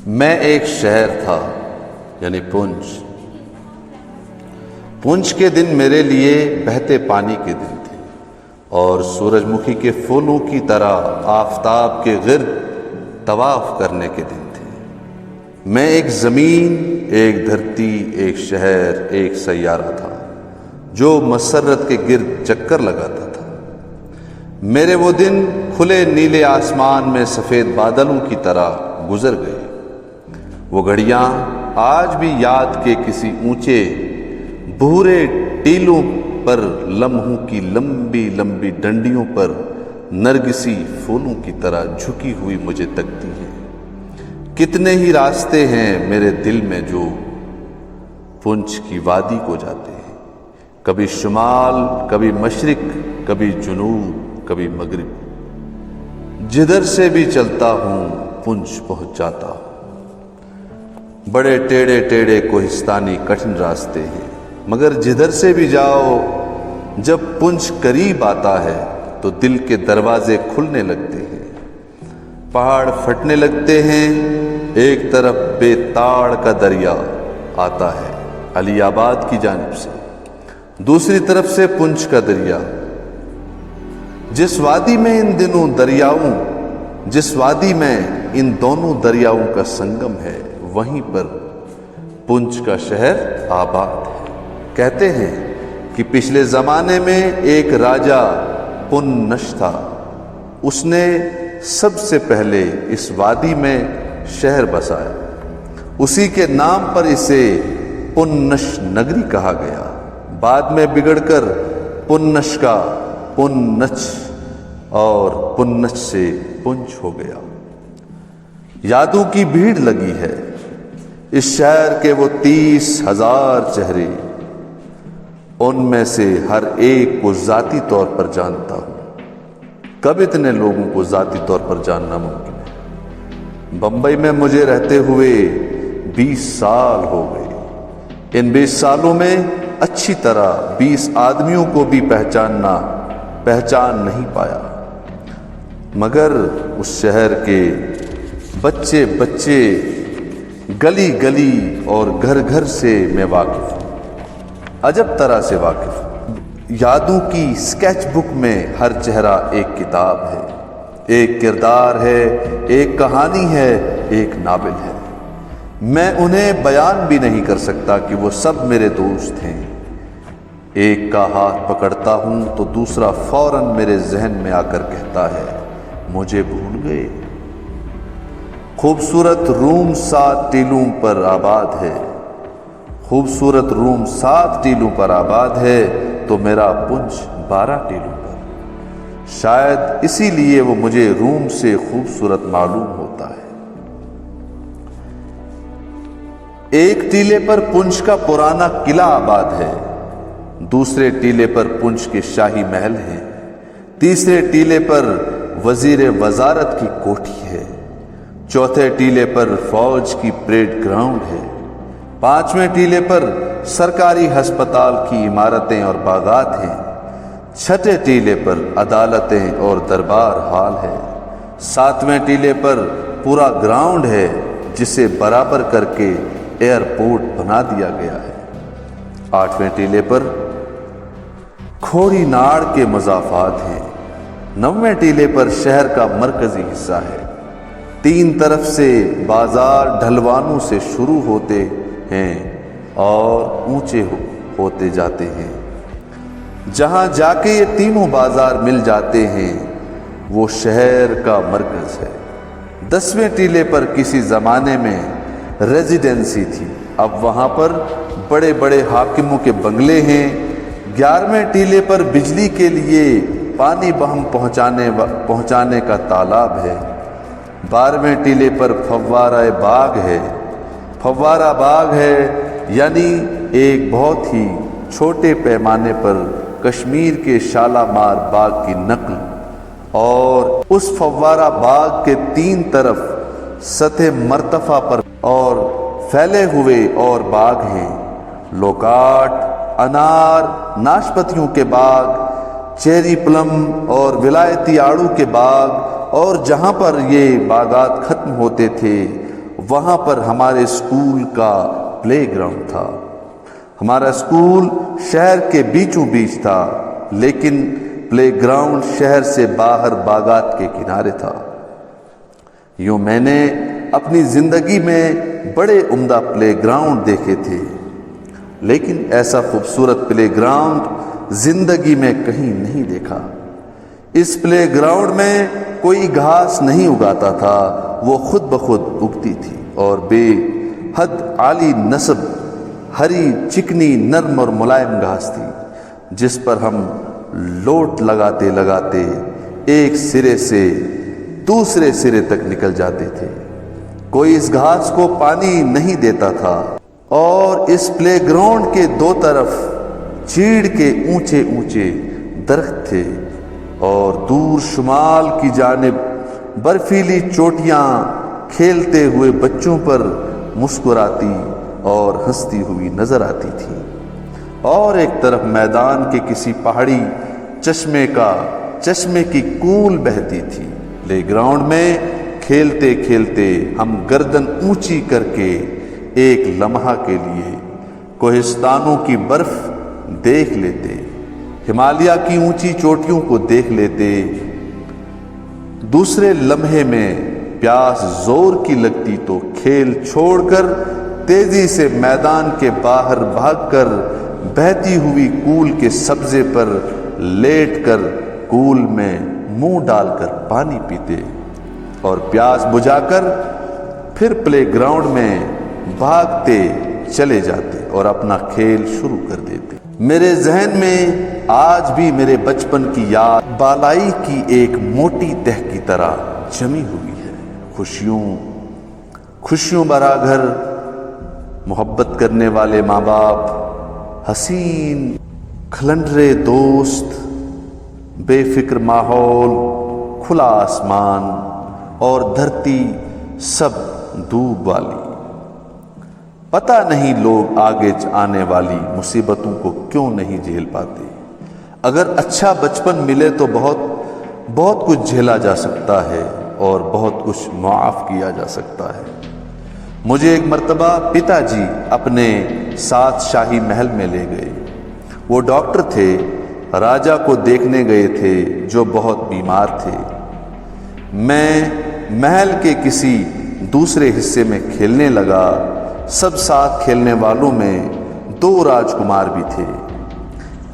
میں ایک شہر تھا یعنی پونچھ۔ پونچھ کے دن میرے لیے بہتے پانی کے دن تھے اور سورج مکھی کے پھولوں کی طرح آفتاب کے گرد طواف کرنے کے دن تھے۔ میں ایک زمین، ایک دھرتی، ایک شہر، ایک سیارہ تھا جو مسرت کے گرد چکر لگاتا تھا۔ میرے وہ دن کھلے نیلے آسمان میں سفید بادلوں کی طرح گزر گئے۔ وہ گھڑیاں آج بھی یاد کے کسی اونچے بھورے ٹیلوں پر لمحوں کی لمبی لمبی ڈنڈیوں پر نرگسی پھولوں کی طرح جھکی ہوئی مجھے تکتی ہیں۔ کتنے ہی راستے ہیں میرے دل میں جو پونچھ کی وادی کو جاتے ہیں، کبھی شمال، کبھی مشرق، کبھی جنوب، کبھی مغرب۔ جدھر سے بھی چلتا ہوں پونچھ پہنچ جاتا ہوں۔ بڑے ٹیڑے ٹیڑے کوہستانی کٹھن راستے ہیں، مگر جدھر سے بھی جاؤ، جب پونچھ قریب آتا ہے تو دل کے دروازے کھلنے لگتے ہیں، پہاڑ پھٹنے لگتے ہیں۔ ایک طرف بے تاڑ کا دریا آتا ہے علی آباد کی جانب سے، دوسری طرف سے پونچھ کا دریا۔ جس وادی میں ان دونوں دریاؤں کا سنگم ہے، وہیں پر پونچھ کا شہر آباد ہے۔ کہتے ہیں کہ پچھلے زمانے میں ایک راجا پنش تھا، اس نے سب سے پہلے اس وادی میں شہر بسایا، اسی کے نام پر اسے پنش نگری کہا گیا۔ بعد میں بگڑ کر پنش کا پنچ اور پنچ سے پونچھ ہو گیا۔ یادوں کی بھیڑ لگی ہے اس شہر کے وہ 30,000 چہرے، ان میں سے ہر ایک کو ذاتی طور پر جانتا ہوں۔ کب اتنے لوگوں کو ذاتی طور پر جاننا ممکن ہے؟ بمبئی میں مجھے رہتے ہوئے 20 سال ہو گئے۔ ان 20 سالوں میں اچھی طرح 20 آدمیوں کو بھی پہچان نہیں پایا، مگر اس شہر کے بچے بچے، گلی گلی اور گھر گھر سے میں واقف ہوں، عجب طرح سے واقف ہوں۔ یادوں کی سکیچ بک میں ہر چہرہ ایک کتاب ہے، ایک کردار ہے، ایک کہانی ہے، ایک ناول ہے۔ میں انہیں بیان بھی نہیں کر سکتا کہ وہ سب میرے دوست ہیں۔ ایک کا ہاتھ پکڑتا ہوں تو دوسرا فوراً میرے ذہن میں آ کر کہتا ہے، مجھے بھول گئے۔ خوبصورت روم 7 ٹیلوں پر آباد ہے، خوبصورت روم 7 ٹیلوں پر آباد ہے تو میرا پونچھ 12 ٹیلوں پر۔ شاید اسی لیے وہ مجھے روم سے خوبصورت معلوم ہوتا ہے۔ ایک ٹیلے پر پونچھ کا پرانا قلعہ آباد ہے، دوسرے ٹیلے پر پونچھ کے شاہی محل ہیں، تیسرے ٹیلے پر وزیر وزارت کی کوٹھی ہے، چوتھے ٹیلے پر فوج کی پریڈ گراؤنڈ ہے، 5ویں ٹیلے پر سرکاری ہسپتال کی عمارتیں اور باغات ہیں، 6 ٹیلے پر عدالتیں اور دربار ہال ہے، 7ویں ٹیلے پر پورا گراؤنڈ ہے جسے برابر کر کے ایئرپورٹ بنا دیا گیا ہے، 8ویں ٹیلے پر کھوڑی ناڑ کے مضافات ہیں، 9ویں ٹیلے پر شہر کا مرکزی حصہ ہے۔ 3 طرف سے بازار ڈھلوانوں سے شروع ہوتے ہیں اور اونچے ہوتے جاتے ہیں۔ جہاں جا کے یہ تینوں بازار مل جاتے ہیں وہ شہر کا مرکز ہے۔ 10ویں ٹیلے پر کسی زمانے میں ریزیڈنسی تھی، اب وہاں پر بڑے بڑے حاکموں کے بنگلے ہیں۔ 11ویں ٹیلے پر بجلی کے لیے پانی بہم پہنچانے کا تالاب ہے۔ 12ویں ٹیلے پر فوارہ باغ ہے، یعنی ایک بہت ہی چھوٹے پیمانے پر کشمیر کے شالامار باغ کی نقل، اور اس فوارہ باغ کے 3 طرف سطح مرتفع پر اور پھیلے ہوئے اور باغ ہیں، لوکاٹ، انار، ناشپتیوں کے باغ، چیری پلم اور ولایتی آڑو کے باغ، اور جہاں پر یہ باغات ختم ہوتے تھے وہاں پر ہمارے اسکول کا پلے گراؤنڈ تھا۔ ہمارا اسکول شہر کے بیچوں بیچ تھا، لیکن پلے گراؤنڈ شہر سے باہر باغات کے کنارے تھا۔ یوں میں نے اپنی زندگی میں بڑے عمدہ پلے گراؤنڈ دیکھے تھے، لیکن ایسا خوبصورت پلے گراؤنڈ زندگی میں کہیں نہیں دیکھا۔ اس پلے گراؤنڈ میں کوئی گھاس نہیں اگاتا تھا، وہ خود بخود اگتی تھی اور بے حد عالی نسب ہری چکنی نرم اور ملائم گھاس تھی، جس پر ہم لوٹ لگاتے لگاتے ایک سرے سے دوسرے سرے تک نکل جاتے تھے۔ کوئی اس گھاس کو پانی نہیں دیتا تھا، اور اس پلے گراؤنڈ کے دو طرف چیڑ کے اونچے اونچے درخت تھے، اور دور شمال کی جانب برفیلی چوٹیاں کھیلتے ہوئے بچوں پر مسکراتی اور ہنستی ہوئی نظر آتی تھی، اور ایک طرف میدان کے کسی پہاڑی چشمے کی کول بہتی تھی۔ پلے گراؤنڈ میں کھیلتے کھیلتے ہم گردن اونچی کر کے ایک لمحہ کے لیے کوہستانوں کی برف دیکھ لیتے، ہمالیہ کی اونچی چوٹیوں کو دیکھ لیتے۔ دوسرے لمحے میں پیاس زور کی لگتی تو کھیل چھوڑ کر تیزی سے میدان کے باہر بھاگ کر بہتی ہوئی کول کے سبزے پر لیٹ کر کول میں منہ ڈال کر پانی پیتے، اور پیاس بجھا کر پھر پلے گراؤنڈ میں بھاگتے چلے جاتے اور اپنا کھیل شروع کر دیتے۔ میرے ذہن میں آج بھی میرے بچپن کی یاد بالائی کی ایک موٹی تہ کی طرح جمی ہوئی ہے۔ خوشیوں بھرا گھر، محبت کرنے والے ماں باپ، حسین کھلنڈرے دوست، بے فکر ماحول، کھلا آسمان اور دھرتی سب دھوپ والی۔ پتہ نہیں لوگ آگے آنے والی مصیبتوں کو کیوں نہیں جھیل پاتے۔ اگر اچھا بچپن ملے تو بہت کچھ جھیلا جا سکتا ہے اور بہت کچھ معاف کیا جا سکتا ہے۔ مجھے ایک مرتبہ پتا جی اپنے ساتھ شاہی محل میں لے گئے۔ وہ ڈاکٹر تھے، راجا کو دیکھنے گئے تھے جو بہت بیمار تھے۔ میں محل کے کسی دوسرے حصے میں کھیلنے لگا۔ سب ساتھ کھیلنے والوں میں 2 راجکمار بھی تھے۔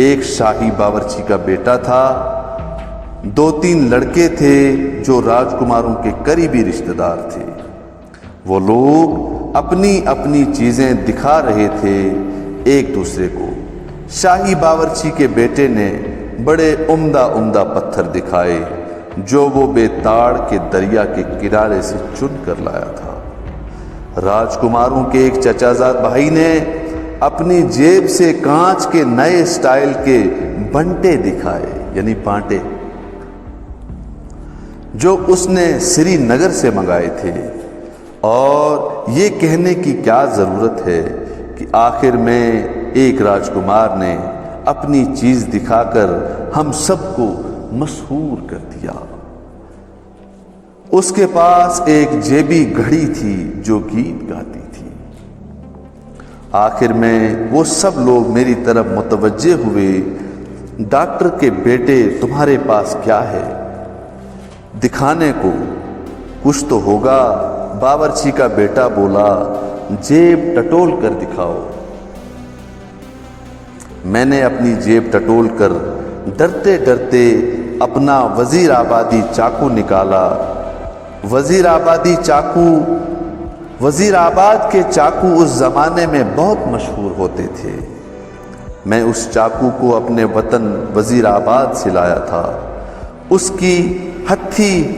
ایک شاہی باورچی کا بیٹا تھا، 2-3 لڑکے تھے جو راجکماروں کے قریبی رشتہ دار تھے۔ وہ لوگ اپنی اپنی چیزیں دکھا رہے تھے ایک دوسرے کو۔ شاہی باورچی کے بیٹے نے بڑے عمدہ پتھر دکھائے جو وہ بے تاڑ کے دریا کے کنارے سے چن کر لایا تھا۔ راجکماروں کے ایک چچا زاد بھائی نے اپنی جیب سے کانچ کے نئے سٹائل کے بنٹے دکھائے، یعنی پانٹے، جو اس نے سری نگر سے منگائے تھے۔ اور یہ کہنے کی کیا ضرورت ہے کہ آخر میں ایک راجکمار نے اپنی چیز دکھا کر ہم سب کو مسحور کر دیا۔ اس کے پاس ایک جیبی گھڑی تھی جو گیت گاتی تھی۔ آخر میں وہ سب لوگ میری طرف متوجہ ہوئے۔ ڈاکٹر کے بیٹے، تمہارے پاس کیا ہے؟ دکھانے کو کچھ تو ہوگا، باورچی کا بیٹا بولا۔ جیب ٹٹول کر دکھاؤ۔ میں نے اپنی جیب ٹٹول کر ڈرتے ڈرتے اپنا وزیر آبادی چاقو نکالا۔ وزیر آباد کے چاقو اس زمانے میں بہت مشہور ہوتے تھے۔ میں اس چاقو کو اپنے وطن وزیر آباد سے لایا تھا۔ اس کی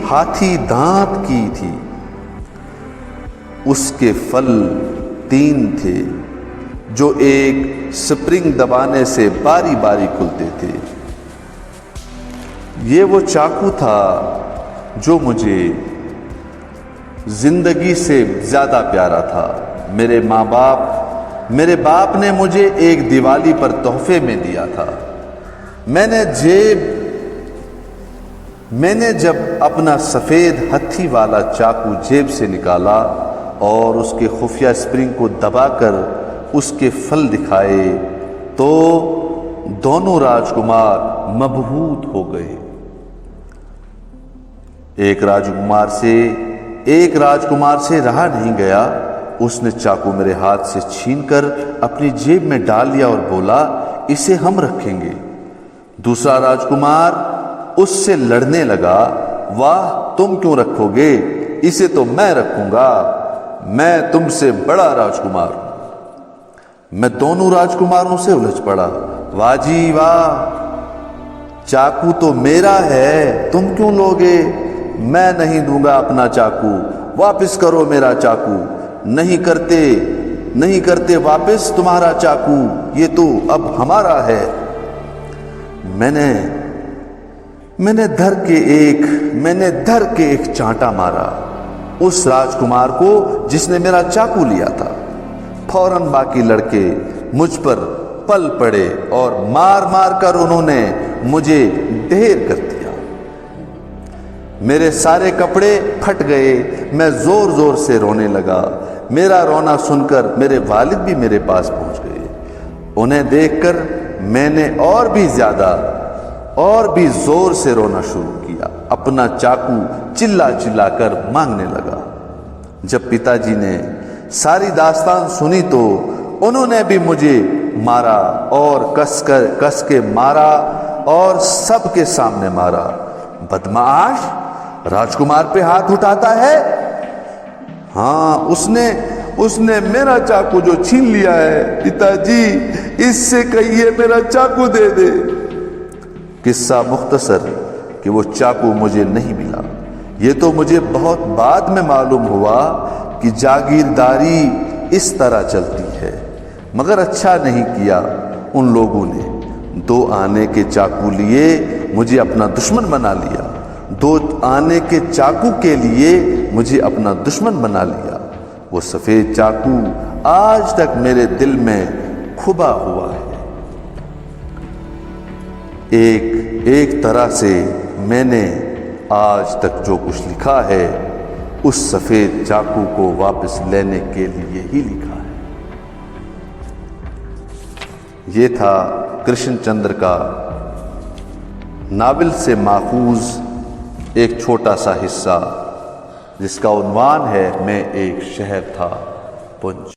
ہاتھی دانت کی تھی۔ اس کے پھل 3 تھے جو ایک سپرنگ دبانے سے باری باری کھلتے تھے۔ یہ وہ چاقو تھا جو مجھے زندگی سے زیادہ پیارا تھا۔ میرے باپ نے مجھے ایک دیوالی پر تحفے میں دیا تھا۔ میں نے جب اپنا سفید ہتھی والا چاقو جیب سے نکالا اور اس کے خفیہ اسپرنگ کو دبا کر اس کے پھل دکھائے تو دونوں راجکمار مبہوت ہو گئے۔ ایک راجکمار سے رہا نہیں گیا، اس نے چاقو میرے ہاتھ سے چھین کر اپنی جیب میں ڈال لیا اور بولا، اسے ہم رکھیں گے۔ دوسرا راجکمار اس سے لڑنے لگا، واہ تم کیوں رکھو گے، اسے تو میں رکھوں گا، میں تم سے بڑا راجکمار ہوں۔ میں دونوں راجکماروں سے الجھ پڑا، واہ جی واہ، چاقو تو میرا ہے، تم کیوں لوگے؟ میں نہیں دوں گا اپنا چاقو، واپس کرو میرا چاقو، نہیں کرتے واپس تمہارا چاقو، یہ تو اب ہمارا ہے۔ میں نے دھر کے ایک چانٹا مارا اس راجکمار کو جس نے میرا چاقو لیا تھا۔ فوراً باقی لڑکے مجھ پر پل پڑے اور مار مار کر انہوں نے مجھے ڈھیر کر دیا۔ میرے سارے کپڑے پھٹ گئے، میں زور زور سے رونے لگا۔ میرا رونا سن کر میرے والد بھی میرے پاس پہنچ گئے۔ انہیں دیکھ کر میں نے اور بھی زور سے رونا شروع کیا، اپنا چاقو چلا چلا کر مانگنے لگا۔ جب پتا جی نے ساری داستان سنی تو انہوں نے بھی مجھے مارا اور کس کے مارا اور سب کے سامنے مارا۔ بدمعاش، راجکمار پہ ہاتھ اٹھاتا ہے؟ ہاں، اس نے میرا چاقو جو چھین لیا ہے، پتا جی اس سے کہیے میرا چاقو دے دے۔ قصہ مختصر کہ وہ چاقو مجھے نہیں ملا۔ یہ تو مجھے بہت بعد میں معلوم ہوا کہ جاگیرداری اس طرح چلتی ہے، مگر اچھا نہیں کیا ان لوگوں نے۔ 2 آنے کے چاقو لیے مجھے اپنا دشمن بنا لیا، 2 آنے کے چاقو کے لیے مجھے اپنا دشمن بنا لیا۔ وہ سفید چاقو آج تک میرے دل میں کھبا ہوا ہے۔ ایک طرح سے میں نے آج تک جو کچھ لکھا ہے اس سفید چاقو کو واپس لینے کے لیے ہی لکھا ہے۔ یہ تھا کرشن چندر کا ناول سے ماخوذ ایک چھوٹا سا حصہ، جس کا عنوان ہے میں ایک شہر تھا، پنچ۔